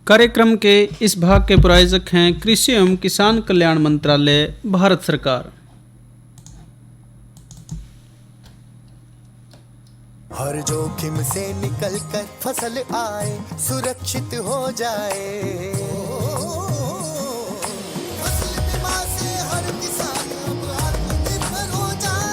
कार्यक्रम के इस भाग के प्रायोजक हैं कृषि एवं किसान कल्याण मंत्रालय, भारत सरकार। हर जोखिम से निकल कर फसल आए, सुरक्षित हो जाए। फसल बीमा से हर किसान अब आत्मनिर्भर हो जाए।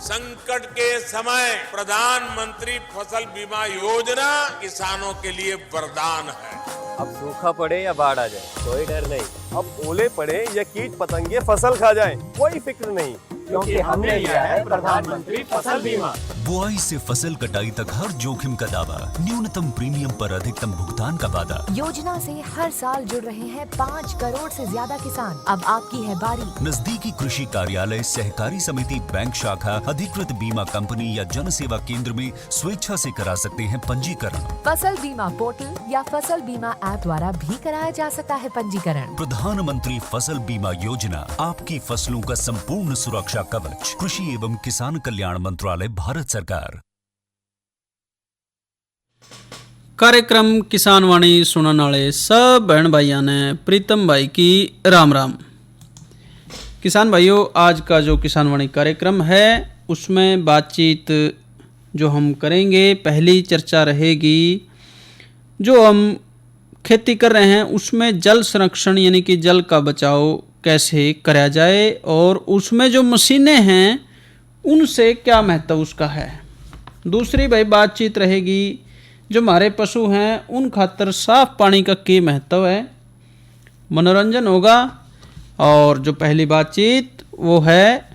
संकट के समय प्रधानमंत्री फसल बीमा योजना किसानों के लिए वरदान है। अब सूखा पड़े या बाढ़ आ जाए कोई डर नहीं। अब ओले पड़े या कीट पतंगे फसल खा जाए कोई फिक्र नहीं, क्योंकि हमने लिया है प्रधानमंत्री फसल बीमा। बुआई से फसल कटाई तक हर जोखिम का दावा, न्यूनतम प्रीमियम पर अधिकतम भुगतान का वादा। योजना से हर साल जुड़ रहे हैं 5 करोड़ से ज्यादा किसान। अब आपकी है बारी। नजदीकी कृषि कार्यालय, सहकारी समिति, बैंक शाखा, अधिकृत बीमा कंपनी या जन सेवा केंद्र में स्वेच्छा से करा सकते हैं पंजीकरण। फसल बीमा पोर्टल या फसल बीमा ऐप द्वारा भी कराया जा सकता है पंजीकरण। प्रधानमंत्री फसल बीमा योजना, आपकी फसलों का संपूर्ण सुरक्षा कवच। कृषि एवं किसान कल्याण मंत्रालय, भारत सरकार। कार्यक्रम किसान वाणी सुनने वाले सब बहन भाइयों ने प्रीतम भाई की राम राम। किसान भाइयों, आज का जो किसान वाणी कार्यक्रम है उसमें बातचीत जो हम करेंगे, पहली चर्चा रहेगी जो हम खेती कर रहे हैं उसमें जल संरक्षण यानी कि जल का बचाव कैसे कराया जाए और उसमें जो मशीनें हैं उनसे क्या महत्व उसका है। दूसरी भाई बातचीत रहेगी जो हमारे पशु हैं उन खातर साफ पानी का क्या महत्व है। मनोरंजन होगा और जो पहली बातचीत वो है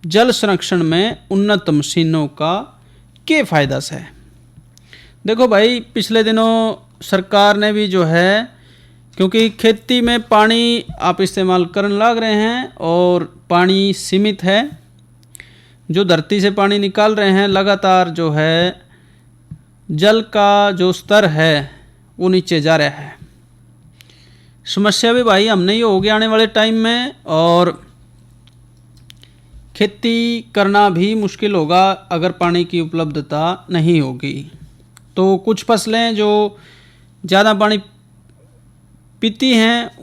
जल संरक्षण में उन्नत मशीनों का क्या फ़ायदा है। देखो भाई, पिछले दिनों सरकार ने भी जो है, क्योंकि खेती में पानी आप इस्तेमाल करने लग रहे हैं और पानी सीमित है, जो धरती से पानी निकाल रहे हैं लगातार जो है जल का जो स्तर है वो नीचे जा रहा है। समस्या भी भाई हमने ही होगी आने वाले टाइम में और खेती करना भी मुश्किल होगा अगर पानी की उपलब्धता नहीं होगी। तो कुछ फसलें जो ज़्यादा पानी पीती हैं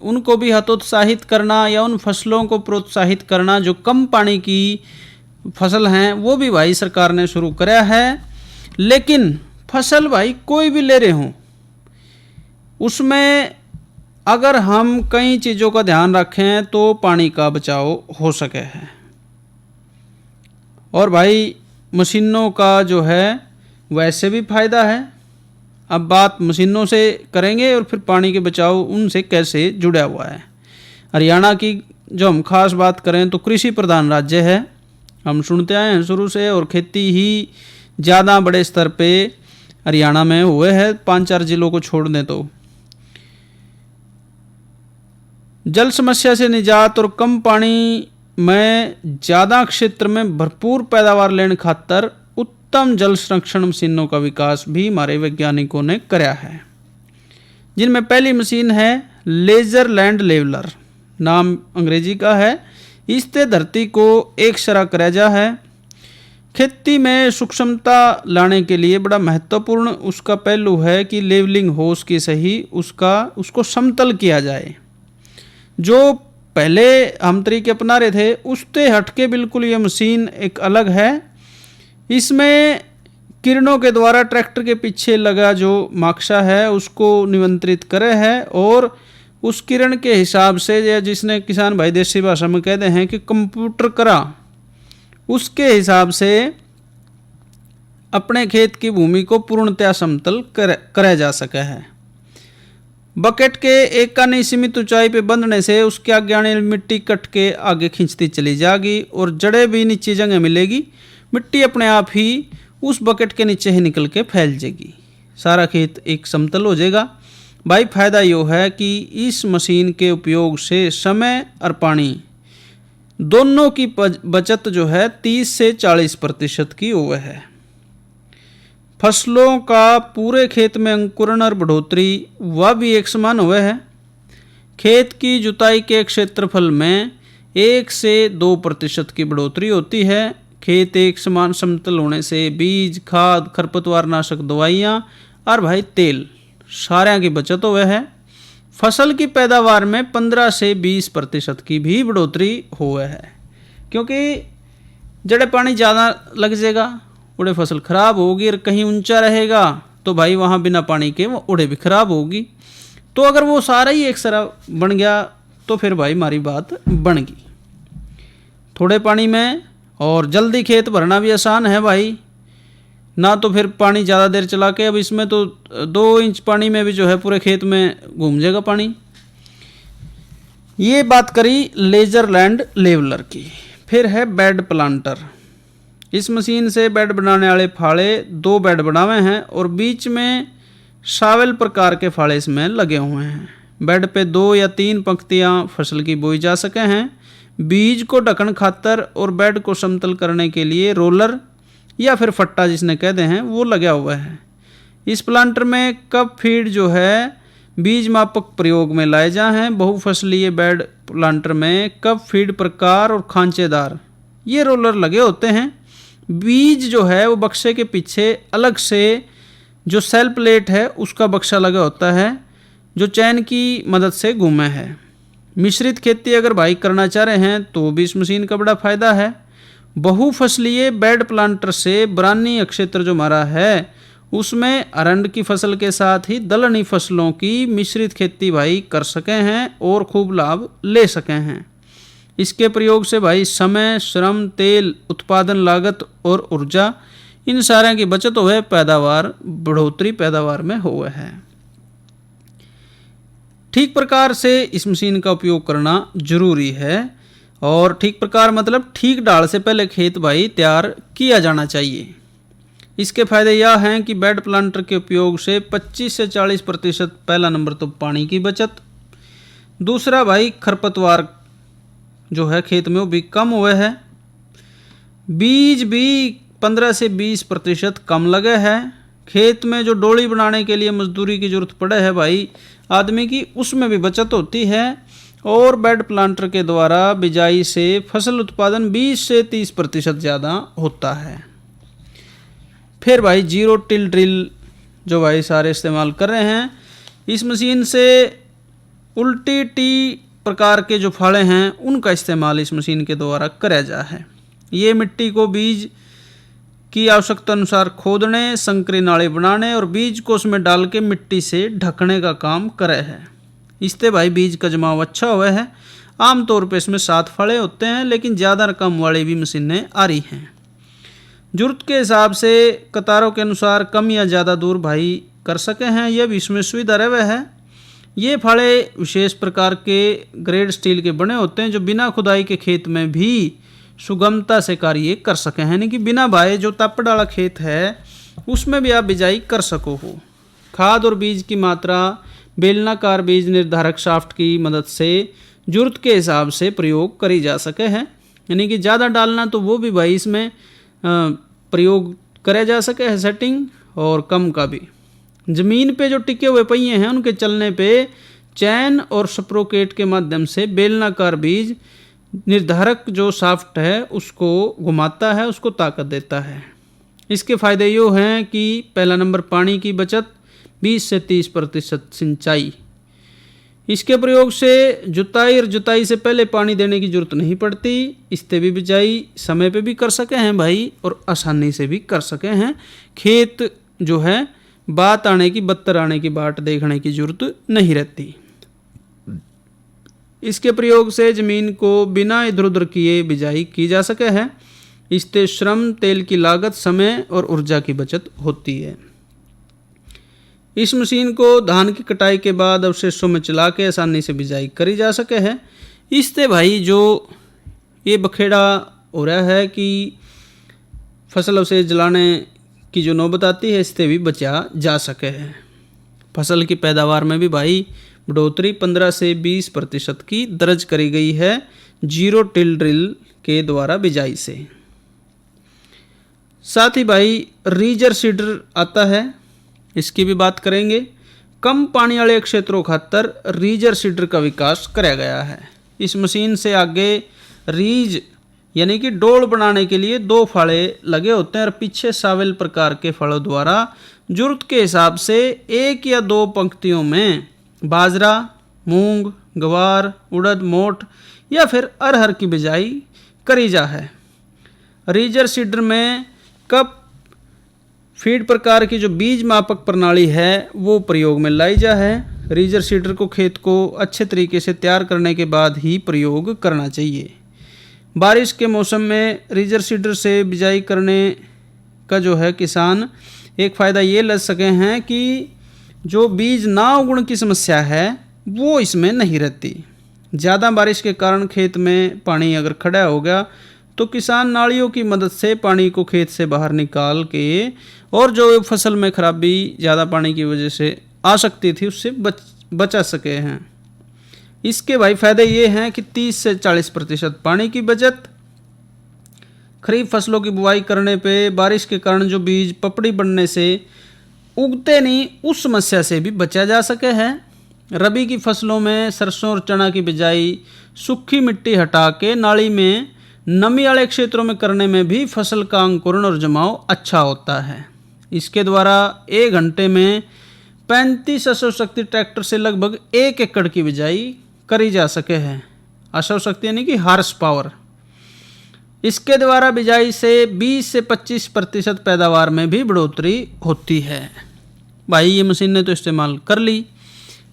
उनको भी हतोत्साहित करना या उन फसलों को प्रोत्साहित करना जो कम पानी की फसल हैं वो भी भाई सरकार ने शुरू कराया है। लेकिन फसल भाई कोई भी ले रहे हों उसमें अगर हम कई चीज़ों का ध्यान रखें तो पानी का बचाव हो सके है। और भाई मशीनों का जो है वैसे भी फ़ायदा है। अब बात मशीनों से करेंगे और फिर पानी के बचाव उनसे कैसे जुड़ा हुआ है। हरियाणा की जो हम खास बात करें तो कृषि प्रधान राज्य है, हम सुनते आए हैं शुरू से, और खेती ही ज़्यादा बड़े स्तर पे हरियाणा में हुए हैं, 5-4 जिलों को छोड़ दें तो। जल समस्या से निजात और कम पानी में ज़्यादा क्षेत्र में भरपूर पैदावार लेने खातर उत्तम जल संरक्षण मशीनों का विकास भी हमारे वैज्ञानिकों ने कराया है, जिनमें पहली मशीन है लेजर लैंड लेवलर, नाम अंग्रेजी का है। इससे धरती को एक सरा कराया जा है। खेती में सूक्ष्मता लाने के लिए बड़ा महत्वपूर्ण उसका पहलू है कि लेवलिंग हो उसकी सही, उसको समतल किया जाए। जो पहले हम तरीके अपना रहे थे उससे हटके बिल्कुल ये मशीन एक अलग है। इसमें किरणों के द्वारा ट्रैक्टर के पीछे लगा जो माक्सा है उसको नियंत्रित करे है और उस किरण के हिसाब से, जिसने किसान भाई देसी भाषा में कहते हैं कि कंप्यूटर करा, उसके हिसाब से अपने खेत की भूमि को पूर्णतया समतल कराया जा सका है। बकेट के एक का नहीं सीमित ऊंचाई पे बंधने से उसके आगे आने मिट्टी कट के आगे खींचती चली जाएगी और जड़ें भी नीचे जगह मिलेगी। मिट्टी अपने आप ही उस बकेट के नीचे ही निकल के फैल जाएगी, सारा खेत एक समतल हो जाएगा। भाई फ़ायदा ये है कि इस मशीन के उपयोग से समय और पानी दोनों की बचत जो है 30 से 40% की हुआ है। फसलों का पूरे खेत में अंकुरण और बढ़ोतरी वह भी एक समान हुए है। खेत की जुताई के क्षेत्रफल में 1 से 2% की बढ़ोतरी होती है। खेत एक समान समतल होने से बीज, खाद, खरपतवार नाशक दवाइयाँ और भाई तेल सारे की बचत हुए है। फसल की पैदावार में 15 से 20% की भी बढ़ोतरी हुए है, क्योंकि जड़े पानी ज़्यादा लग जाएगा उड़े फसल खराब होगी, और कहीं ऊंचा रहेगा तो भाई वहाँ बिना पानी के वो उड़े भी खराब होगी। तो अगर वो सारा ही एक तरह बन गया तो फिर भाई हमारी बात बन गई। थोड़े पानी में और जल्दी खेत भरना भी आसान है भाई, ना तो फिर पानी ज़्यादा देर चला के, अब इसमें तो 2 इंच पानी में भी जो है पूरे खेत में घूम जाएगा पानी। ये बात करी लेजर लैंड लेवलर की। फिर है बेड प्लांटर। इस मशीन से बेड बनाने वाले फाड़े 2 बेड बनावे हैं और बीच में शावल प्रकार के फाड़े इसमें लगे हुए हैं। बेड पे 2 या 3 पंक्तियां फसल की बोई जा सके हैं। बीज को ढकन खातर और बेड को समतल करने के लिए रोलर या फिर फट्टा जिसने कहते हैं वो लगा हुआ है। इस प्लांटर में कप फीड जो है बीज मापक प्रयोग में लाए जा हैं। बहुफसलीय बेड प्लांटर में कप फीड प्रकार और खांचेदार ये रोलर लगे होते हैं। बीज जो है वो बक्से के पीछे अलग से जो सेल प्लेट है उसका बक्सा लगा होता है जो चैन की मदद से घूमे है। मिश्रित खेती अगर भाई करना चाह रहे हैं तो भी इस मशीन का बड़ा फायदा है। बहुफसलीय बेड प्लांटर से बरानी क्षेत्र जो हमारा है उसमें अरंड की फसल के साथ ही दलहनी फसलों की मिश्रित खेती भाई कर सके हैं और खूब लाभ ले सके हैं। इसके प्रयोग से भाई समय, श्रम, तेल, उत्पादन लागत और ऊर्जा इन सारे की बचत हुए, पैदावार बढ़ोतरी पैदावार में हुए है। ठीक प्रकार से इस मशीन का उपयोग करना जरूरी है, और ठीक प्रकार मतलब ठीक डाल से पहले खेत भाई तैयार किया जाना चाहिए। इसके फायदे यह हैं कि बेड प्लांटर के उपयोग से 25 से 40% पहला नंबर तो पानी की बचत, दूसरा भाई खरपतवार जो है खेत में वो भी कम हुए है, बीज भी 15 से 20% कम लगे है। खेत में जो डोली बनाने के लिए मजदूरी की जरूरत पड़े है भाई आदमी की, उसमें भी बचत होती है। और बेड प्लांटर के द्वारा बिजाई से फसल उत्पादन 20 से 30% ज़्यादा होता है। फिर भाई 0 टिल ड्रिल जो भाई सारे इस्तेमाल कर रहे हैं, इस मशीन से उल्टी टी प्रकार के जो फाड़े हैं उनका इस्तेमाल इस मशीन के द्वारा करा जा है। ये मिट्टी को बीज की आवश्यकता अनुसार खोदने, संकरी नाले बनाने और बीज को उसमें डाल के मिट्टी से ढकने का काम करे है। इससे भाई बीज का जमाव अच्छा हुआ है। आमतौर पर इसमें 7 फाड़े होते हैं, लेकिन ज़्यादा रकम वाली भी मशीनें आ रही हैं। जरूरत के हिसाब से कतारों के अनुसार कम या ज़्यादा दूर भाई कर सके हैं, यह भी इसमें सुविधा रहे है। ये फाड़े विशेष प्रकार के ग्रेड स्टील के बने होते हैं जो बिना खुदाई के खेत में भी सुगमता से कार्य कर सके हैं, यानी कि बिना भाई जो तप डाला खेत है उसमें भी आप बिजाई कर सको हो। खाद और बीज की मात्रा बेलनाकार बीज निर्धारक शाफ्ट की मदद से जरूरत के हिसाब से प्रयोग करी जा सके हैं, यानी कि ज़्यादा डालना तो वो भी भाई इसमें प्रयोग करे जा सके है सेटिंग, और कम का भी। ज़मीन पे जो टिके हुए पहिए हैं उनके चलने पे चैन और स्प्रोकेट के माध्यम से बेलनाकार बीज निर्धारक जो शाफ्ट है उसको घुमाता है, उसको ताकत देता है। इसके फायदे ये हैं कि पहला नंबर पानी की बचत, 20 से 30% सिंचाई। इसके प्रयोग से जुताई और जुताई से पहले पानी देने की जरूरत नहीं पड़ती। इससे भी बिजाई समय पे भी कर सके हैं भाई और आसानी से भी कर सके हैं। खेत जो है बात आने की बत्तर आने की बाट देखने की जरूरत नहीं रहती। इसके प्रयोग से ज़मीन को बिना इधर उधर किए बिजाई की जा सके है। इससे श्रम, तेल की लागत, समय और ऊर्जा की बचत होती है। इस मशीन को धान की कटाई के बाद अवशेषों में चला के आसानी से बिजाई करी जा सके है। इससे भाई जो ये बखेड़ा हो रहा है कि फसल अवशेष जलाने की जो नौबत आती है, इससे भी बचा जा सके है। फसल की पैदावार में भी भाई बढ़ोतरी 15 से 20% की दर्ज करी गई है 0 टिल ड्रिल के द्वारा बिजाई से। साथ ही भाई रीजर सीडर आता है, इसकी भी बात करेंगे। कम पानी वाले क्षेत्रों खातर रीजर सीडर का विकास कराया गया है। इस मशीन से आगे रीज यानी कि डोल बनाने के लिए 2 फाड़े लगे होते हैं और पीछे सावेल प्रकार के फलों द्वारा जरूरत के हिसाब से 1 या 2 पंक्तियों में बाजरा, मूंग, ग्वार, उड़द, मोठ या फिर अरहर की बिजाई करी जा है। रीजर सीडर में कप फीड प्रकार की जो बीज मापक प्रणाली है वो प्रयोग में लाई जा है। रीजर सीडर को खेत को अच्छे तरीके से तैयार करने के बाद ही प्रयोग करना चाहिए। बारिश के मौसम में रीजर सीडर से बिजाई करने का जो है किसान एक फ़ायदा ये ले सके हैं कि जो बीज ना उगने की समस्या है वो इसमें नहीं रहती। ज़्यादा बारिश के कारण खेत में पानी अगर खड़ा हो गया तो किसान नालियों की मदद से पानी को खेत से बाहर निकाल के और जो फसल में खराबी ज़्यादा पानी की वजह से आ सकती थी उससे बचा सके हैं। इसके भाई फायदे ये हैं कि 30 से 40% पानी की बचत, खरीफ फसलों की बुआई करने पे बारिश के कारण जो बीज पपड़ी बनने से उगते नहीं उस समस्या से भी बचा जा सके है। रबी की फसलों में सरसों और चना की बिजाई सूखी मिट्टी हटा के नाली में नमी वाले क्षेत्रों में करने में भी फसल का अंकुरण और जमाव अच्छा होता है। इसके द्वारा 1 घंटे में 35 अश्व शक्ति ट्रैक्टर से लगभग 1 एकड़ की बिजाई करी जा सके है। अश्व शक्ति यानी कि हार्स पावर। इसके द्वारा बिजाई से 20 से 25% पैदावार में भी बढ़ोतरी होती है। भाई ये मशीन ने तो इस्तेमाल कर ली,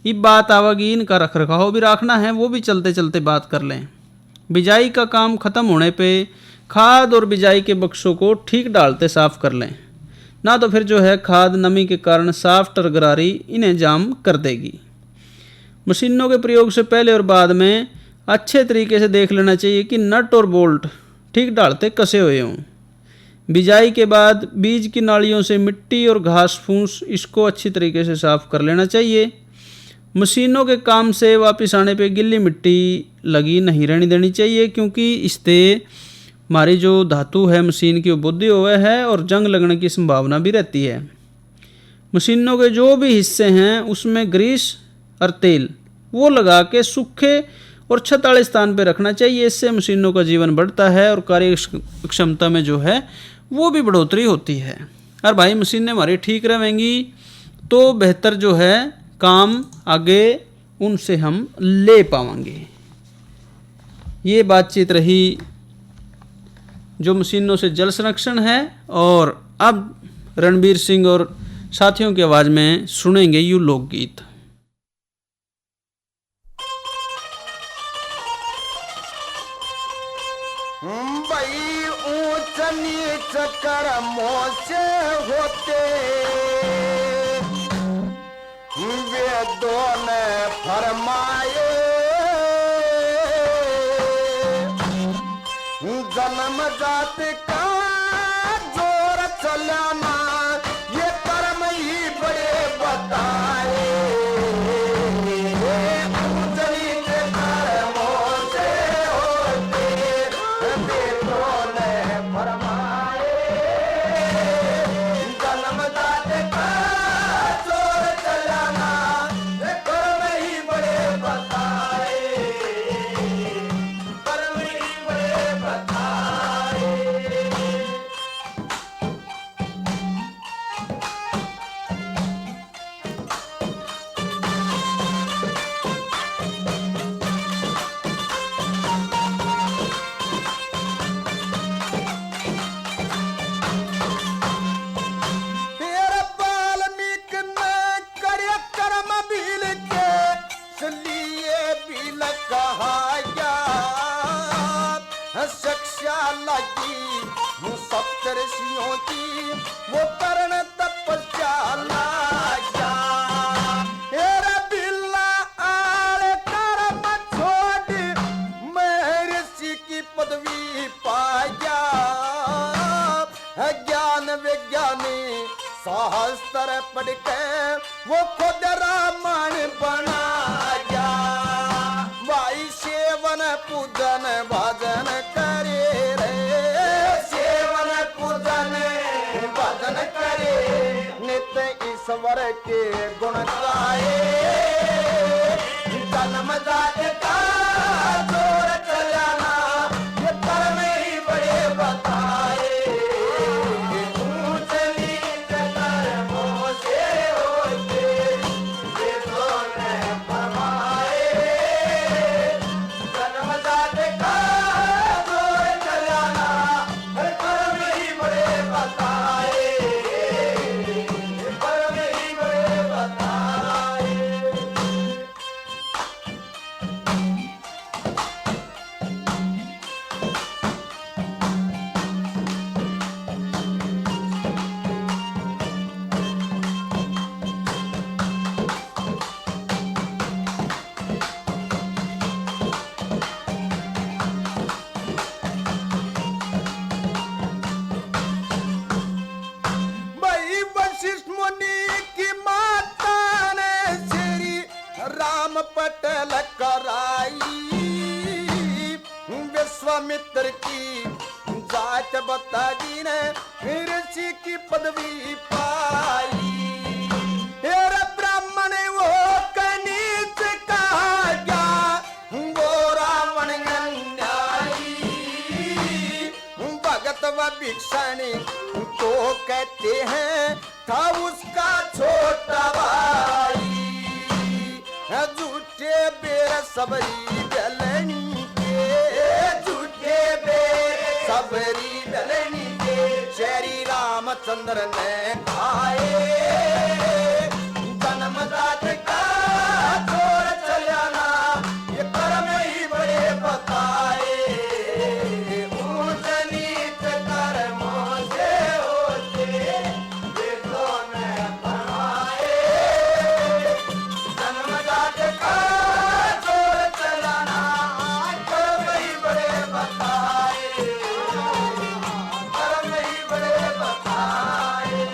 अब बात आवेगी इनका रख रखाव भी रखना है, वो भी चलते चलते बात कर लें। बिजाई का काम ख़त्म होने पे खाद और बिजाई के बक्सों को ठीक डालते साफ कर लें, ना तो फिर जो है खाद नमी के कारण साफ्ट और गरारी इन्हें जाम कर देगी। मशीनों के प्रयोग से पहले और बाद में अच्छे तरीके से देख लेना चाहिए कि नट और बोल्ट ठीक डालते कसे हुए हों। बिजाई के बाद बीज की नालियों से मिट्टी और घास फूस इसको अच्छी तरीके से साफ कर लेना चाहिए। मशीनों के काम से वापस आने पे गिल्ली मिट्टी लगी नहीं रहनी देनी चाहिए, क्योंकि इससे हमारी जो धातु है मशीन की वो बुद्धि हुए है और जंग लगने की संभावना भी रहती है। मशीनों के जो भी हिस्से हैं उसमें ग्रीस और तेल वो लगा के सूखे और छत वाले स्थान पर रखना चाहिए। इससे मशीनों का जीवन बढ़ता है और कार्य क्षमता में जो है वो भी बढ़ोतरी होती है। और भाई मशीनें हमारी ठीक रहेंगी तो बेहतर जो है काम आगे उनसे हम ले पाएंगे। ये बातचीत रही जो मशीनों से जल संरक्षण है। और अब रणबीर सिंह और साथियों की आवाज़ में सुनेंगे यू लोकगीत। भाई ऊंच नीच कर्मों से होते वेदों ने फरमाए, जन्म जात का जोर चलाना ये कर्म ही बड़े बताए। ऊंच नीच कर्मों से होते वेदों ने फरमाए, जन्म जात का जोर चलाना ये कर्म ही बड़े बताए, कर्म ही बड़े बताए। तेरा वाल्मीक ने करे कर्म बिल के इसलिए बिल कहाया, शिक्षा लगी सप्तर्षियों की वो कर्ण तपस्या लाया। तेरा बिल्ला आड़ कर्म छोड़ महर्षि की पदवी पाया, ज्ञान विज्ञानी सहस्त्र पढ़ के वो खुद रामायण बनाया। भाई सेवन पूजन भजन करे रे, सेवन पूजन भजन करे, नित्य ईश्वर के गुण गाए, जन्म जात का जोर चलाना ये कर्म ही विश्वामित्र की जात बता जी ने ऋषि की पदवी पाई। हेरा ब्राह्मण वो कनीच कहा गया, वो रावण अन्यायी। भगत व भिक्षाणी तो कहते हैं था उसका छोटा भाई। झूठे बेर सबरी दलनी के, झूठे बेर सबरी दलनी के श्री रामचंद्र ने खाए। जन्मदात का छोड़ चलाना ये कर्म ही बड़े बताए। ऊंच नीच कर्मों से होते वेदों में फरमाए। जन्मदात का छोड़ चलाना कर्म ही बड़े बताए, कर्म ही बड़े बताए।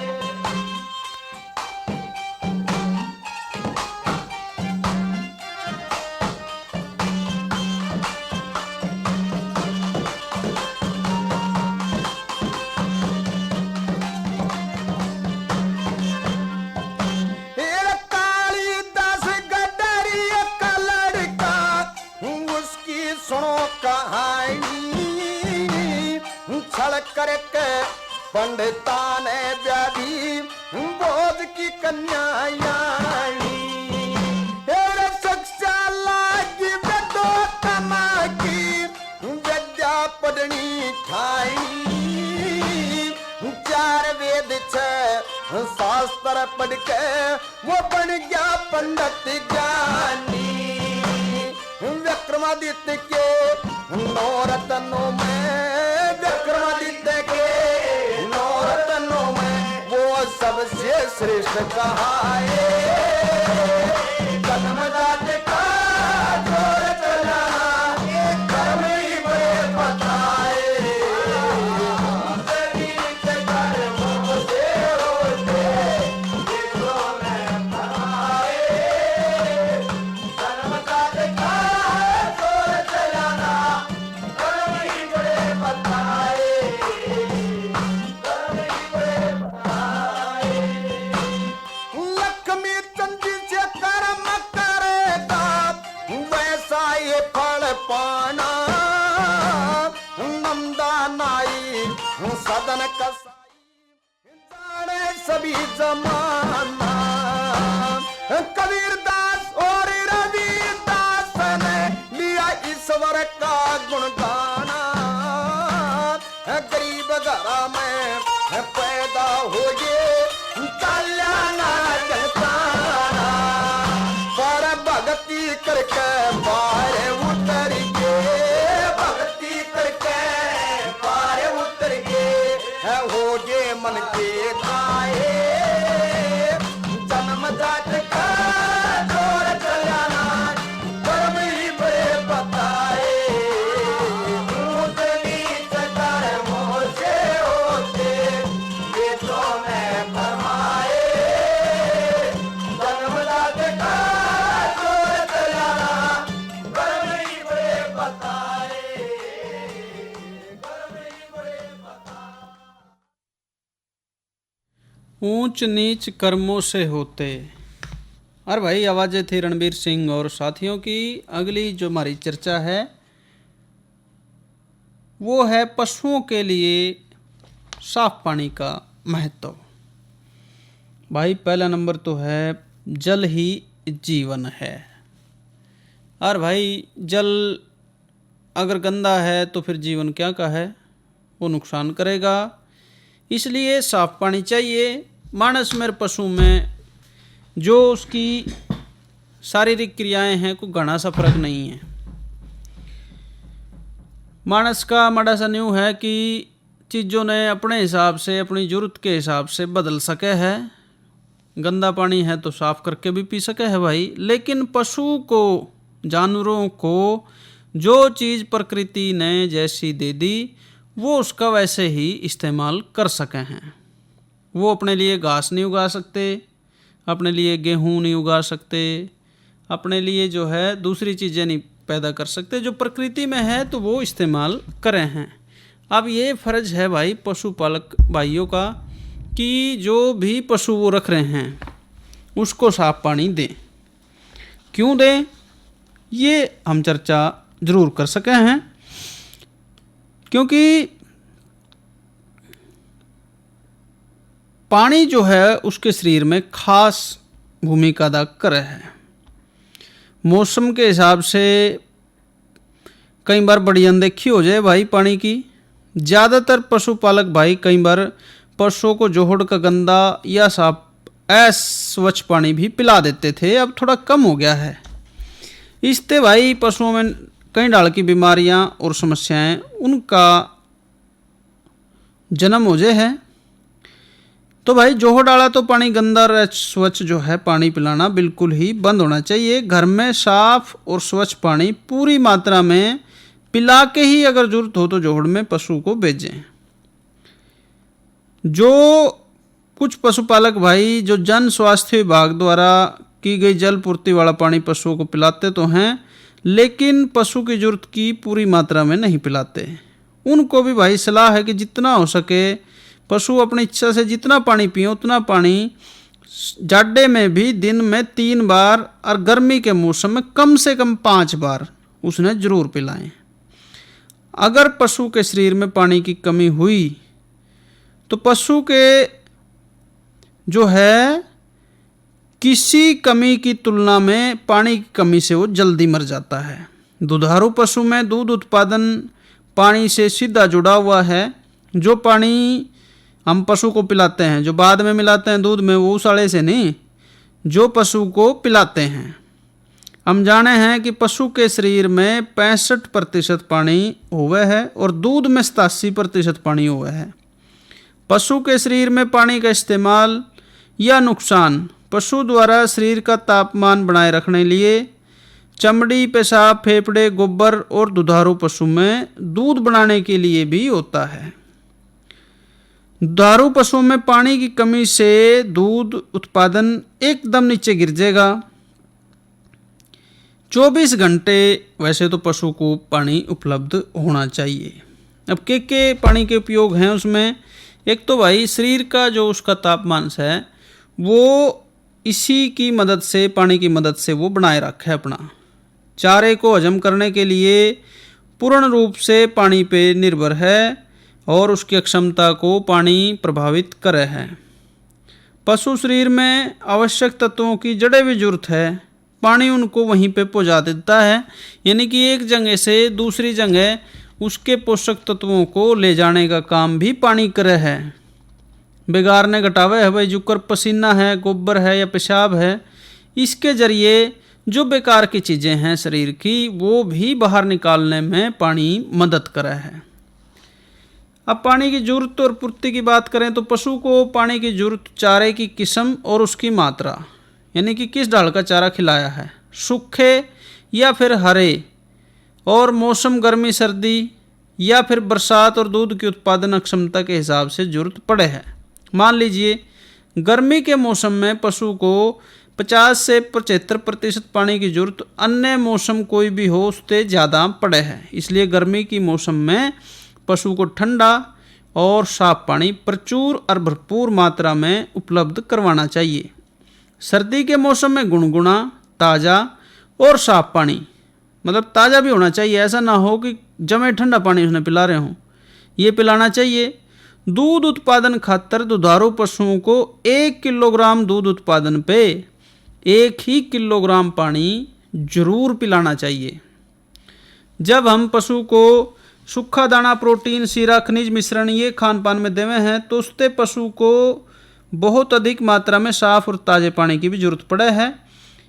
कालिदास गडरी का लड़का, उसकी सुनो कहानी। छल करके पंडिता ने व्याधि बोध की कन्या शिक्षा लागी वेदो कमा की विद्या पढ़नी ठाई। चार वेद छह शास्त्र पढ़ के वो बन गया पंडित ज्ञानी। विक्रमादित्य के नौ रत्नों में, विक्रमादित्य के नौ रत्नों में वो सबसे श्रेष्ठ कहाए। जन्मदात का छोड़ चलाना ये कर्म ही बड़े बताए। नीच कर्मों से होते वेदों में फरमाए। जन्मदात का छोड़ चलाना कर्म ही बड़े बताए, कर्म ही बड़े बताए। लक्ष्मी चंदी से कर्म करेगा वैसा ये फल पाना। नंदा नाई सदन कसाई जाने सभी जमाना। कबीर दास और रविदास ने लिया ईश्वर का गुण गाना। गरीब घरा में पैदा हो गए कल्याणा जलताना। पर भक्ति करके पार उतर गए, भक्ति करके पार उतर गए हो गए मन के खाए। जन्मदात का छोड़ चलाना कर्म ही बड़े बताए। ऊंच नीच कर्मों से होते वेदों में फरमाए। जन्मदात का छोड़ चलाना कर्म ही बड़े बताए, कर्म ही बड़े बताए। ऊंच नीच कर्मों से होते। और भाई आवाज़ें थी रणबीर सिंह और साथियों की। अगली जो हमारी चर्चा है वो है पशुओं के लिए साफ पानी का महत्व। भाई पहला नंबर तो है जल ही जीवन है। और भाई जल अगर गंदा है तो फिर जीवन क्या का है, वो नुकसान करेगा। इसलिए साफ पानी चाहिए। मानस में पशु में जो उसकी शारीरिक क्रियाएं हैं को घना सा फर्क नहीं है। मानस का माड़ा सा न्यू है कि चीज़ों ने अपने हिसाब से अपनी ज़रूरत के हिसाब से बदल सके है। गंदा पानी है तो साफ़ करके भी पी सके है भाई। लेकिन पशु को, जानवरों को जो चीज़ प्रकृति ने जैसी दे दी वो उसका वैसे ही इस्तेमाल कर सके हैं। वो अपने लिए घास नहीं उगा सकते, अपने लिए गेहूँ नहीं उगा सकते, अपने लिए जो है दूसरी चीज़ें नहीं पैदा कर सकते, जो प्रकृति में है तो वो इस्तेमाल करें हैं। अब ये फ़र्ज है भाई पशुपालक भाइयों का कि जो भी पशु वो रख रहे हैं उसको साफ पानी दें। क्यों दें, ये हम चर्चा ज़रूर कर सके हैं, क्योंकि पानी जो है उसके शरीर में खास भूमिका अदा कर रहा है। मौसम के हिसाब से कई बार बड़ी अनदेखी हो जाए भाई पानी की। ज़्यादातर पशुपालक भाई कई बार पशुओं को जोहड़ का गंदा या साफ अस्वच्छ पानी भी पिला देते थे, अब थोड़ा कम हो गया है। इससे भाई पशुओं में कई ढाल की बीमारियां और समस्याएं उनका जन्म हो जाए है। तो भाई जोहड़ डाला तो पानी गंदा और स्वच्छ जो है पानी पिलाना बिल्कुल ही बंद होना चाहिए। घर में साफ और स्वच्छ पानी पूरी मात्रा में पिला के ही अगर जरूरत हो तो जोहड़ में पशु को भेजें। जो कुछ पशुपालक भाई जो जन स्वास्थ्य विभाग द्वारा की गई जल पूर्ति वाला पानी पशुओं को पिलाते तो हैं, लेकिन पशु की जरूरत की पूरी मात्रा में नहीं पिलाते। उनको भी भाई सलाह है कि जितना हो सके पशु अपनी इच्छा से जितना पानी पिए उतना पानी जाड़े में भी दिन में 3 बार और गर्मी के मौसम में कम से कम 5 बार उसने जरूर पिलाएं। अगर पशु के शरीर में पानी की कमी हुई तो पशु के जो है किसी कमी की तुलना में पानी की कमी से वो जल्दी मर जाता है। दुधारू पशु में दूध उत्पादन पानी से सीधा जुड़ा हुआ है। जो पानी हम पशु को पिलाते हैं, जो बाद में मिलाते हैं दूध में, वो उस आड़े से नहीं, जो पशु को पिलाते हैं। हम जाने हैं कि पशु के शरीर में 65% पानी हुआ है और दूध में 87% पानी हुआ है। पशु के शरीर में पानी का इस्तेमाल या नुकसान पशु द्वारा शरीर का तापमान बनाए रखने लिए चमड़ी, पेशाब, फेफड़े, गोबर और दुधारू पशु में दूध बनाने के लिए भी होता है। दुधारू पशुओं में पानी की कमी से दूध उत्पादन एकदम नीचे गिर जाएगा। 24 घंटे वैसे तो पशु को पानी उपलब्ध होना चाहिए। अब के पानी के उपयोग हैं उसमें, एक तो भाई शरीर का जो उसका तापमान है वो इसी की मदद से, पानी की मदद से वो बनाए रखे अपना। चारे को हजम करने के लिए पूर्ण रूप से पानी पे निर्भर है और उसकी अक्षमता को पानी प्रभावित करे है। पशु शरीर में आवश्यक तत्वों की जड़े भी जरूरत है, पानी उनको वहीं पे पहुंचा देता है। यानी कि एक जगह से दूसरी जगह उसके पोषक तत्वों को ले जाने का काम भी पानी करे है। बेगारने घटावे है भाई, जो कर पसीना है, गोबर है या पेशाब है, इसके जरिए जो बेकार की चीज़ें हैं शरीर की वो भी बाहर निकालने में पानी मदद करे है। अब पानी की जरूरत और पूर्ति की बात करें तो पशु को पानी की जरूरत चारे की किस्म और उसकी मात्रा, यानी कि किस ढाल का चारा खिलाया है, सूखे या फिर हरे, और मौसम गर्मी सर्दी या फिर बरसात और दूध की उत्पादन क्षमता के हिसाब से जरूरत पड़े है। मान लीजिए गर्मी के मौसम में पशु को 50 से 75% पानी की जरूरत अन्य मौसम कोई भी हो उससे ज़्यादा पड़े है। इसलिए गर्मी की मौसम में पशु को ठंडा और साफ पानी प्रचुर और भरपूर मात्रा में उपलब्ध करवाना चाहिए। सर्दी के मौसम में गुनगुना, ताज़ा और साफ पानी, मतलब ताज़ा भी होना चाहिए, ऐसा ना हो कि जमे ठंडा पानी उसने पिला रहे हों, ये पिलाना चाहिए। दूध उत्पादन खातर दुधारू पशुओं को 1 किलोग्राम दूध उत्पादन पे 1 ही किलोग्राम पानी जरूर पिलाना चाहिए। जब हम पशु को सूखा दाना, प्रोटीन, सीरा, खनिज मिश्रण ये खान पान में देवे हैं तो उससे पशु को बहुत अधिक मात्रा में साफ और ताज़े पानी की भी जरूरत पड़े है।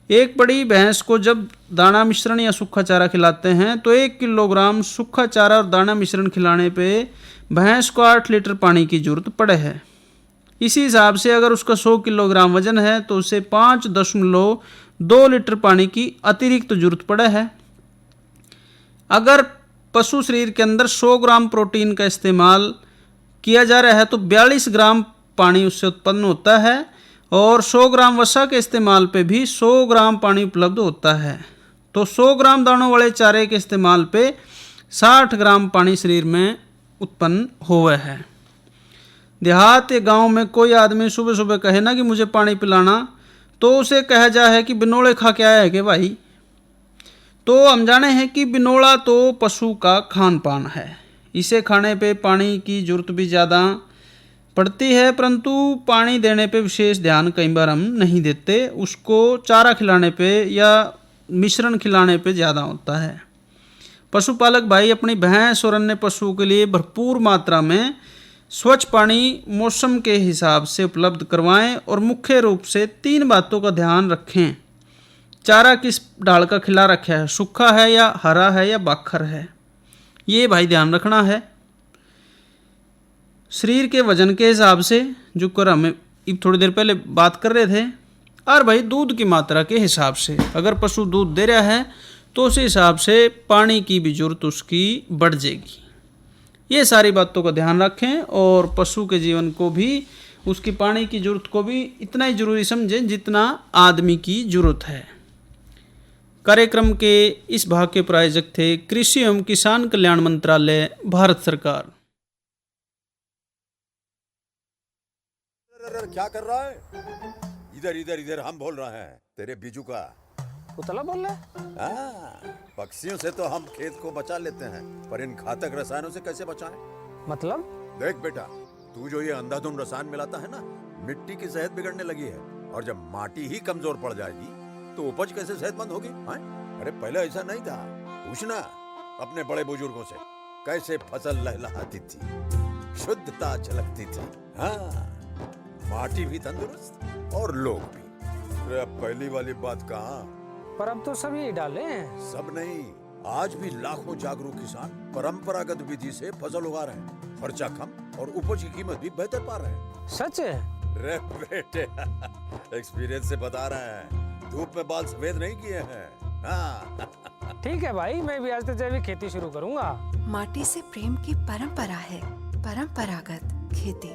एक बड़ी भैंस को जब दाना मिश्रण या सूखा चारा खिलाते हैं तो 1 किलोग्राम सूखा चारा और दाना मिश्रण खिलाने पे भैंस को 8 लीटर पानी की जरूरत पड़े है। इसी हिसाब से अगर उसका 100 किलोग्राम वजन है तो उसे 5.2 लीटर पानी की अतिरिक्त जरूरत पड़े है। अगर पशु शरीर के अंदर 100 ग्राम प्रोटीन का इस्तेमाल किया जा रहा है तो 42 ग्राम पानी उससे उत्पन्न होता है, और 100 ग्राम वसा के इस्तेमाल पे भी 100 ग्राम पानी उपलब्ध होता है। तो 100 ग्राम दानों वाले चारे के इस्तेमाल पे 60 ग्राम पानी शरीर में उत्पन्न हुआ है। देहात या गांव में कोई आदमी सुबह सुबह कहे ना कि मुझे पानी पिलाना, तो उसे कहा जाए कि बिनोले खा के आया है कि भाई। तो हम जाने हैं कि बिनोला तो पशु का खान पान है। इसे खाने पे पानी की जरूरत भी ज़्यादा पड़ती है, परंतु पानी देने पे विशेष ध्यान कई बार हम नहीं देते। उसको चारा खिलाने पे या मिश्रण खिलाने पे ज़्यादा होता है। पशुपालक भाई अपनी भैंस और अन्य पशुओं के लिए भरपूर मात्रा में स्वच्छ पानी मौसम के हिसाब से उपलब्ध करवाएं और मुख्य रूप से 3 बातों का ध्यान रखें। चारा किस ढाल का खिला रखा है, सूखा है या हरा है या बाखर है, ये भाई ध्यान रखना है। शरीर के वजन के हिसाब से, जो कर हमें थोड़ी देर पहले बात कर रहे थे, और भाई दूध की मात्रा के हिसाब से, अगर पशु दूध दे रहा है तो उस हिसाब से पानी की भी जरूरत उसकी बढ़ जाएगी। ये सारी बातों का ध्यान रखें और पशु के जीवन को भी, उसकी पानी की जरूरत को भी इतना ही जरूरी समझें जितना आदमी की जरूरत है। कार्यक्रम के इस भाग के प्रायोजक थे कृषि एवं किसान कल्याण मंत्रालय, भारत सरकार। क्या कर रहा है? इधर इधर इधर हम बोल रहे हैं तेरे बीजू का। उतला बोल रहा है? पक्षियों से तो हम खेत को बचा लेते हैं, पर इन घातक रसायनों से कैसे बचाएं? मतलब? देख बेटा, तू जो ये अंधाधुंध रसायन मिलाता है ना, मिट्टी की सेहत बिगड़ने लगी है। और जब माटी ही कमजोर पड़ जाएगी तो उपज कैसे सेहतमंद होगी? अरे पहले ऐसा नहीं था। पूछना अपने बड़े बुजुर्गों से, कैसे फसल लहलहाती थी, शुद्धता झलकती थी। हाँ, माटी भी तंदुरुस्त और लोग भी। अरे अब पहली वाली बात कहाँ? पर अब तो सभी डाले हैं। सब नहीं, आज भी लाखों जागरूक किसान परंपरागत विधि से फसल उगा रहे हैं। खर्चा कम और उपज की कीमत भी बेहतर पा रहे हैं। सच है? रे बेटे, एक्सपीरियंस से बता रहे हैं, धूप में बाल सफेद नहीं किए हैं। हाँ। ठीक है भाई, मैं भी आज से जैविक खेती शुरू करूंगा। माटी से प्रेम की परंपरा है, परंपरागत खेती।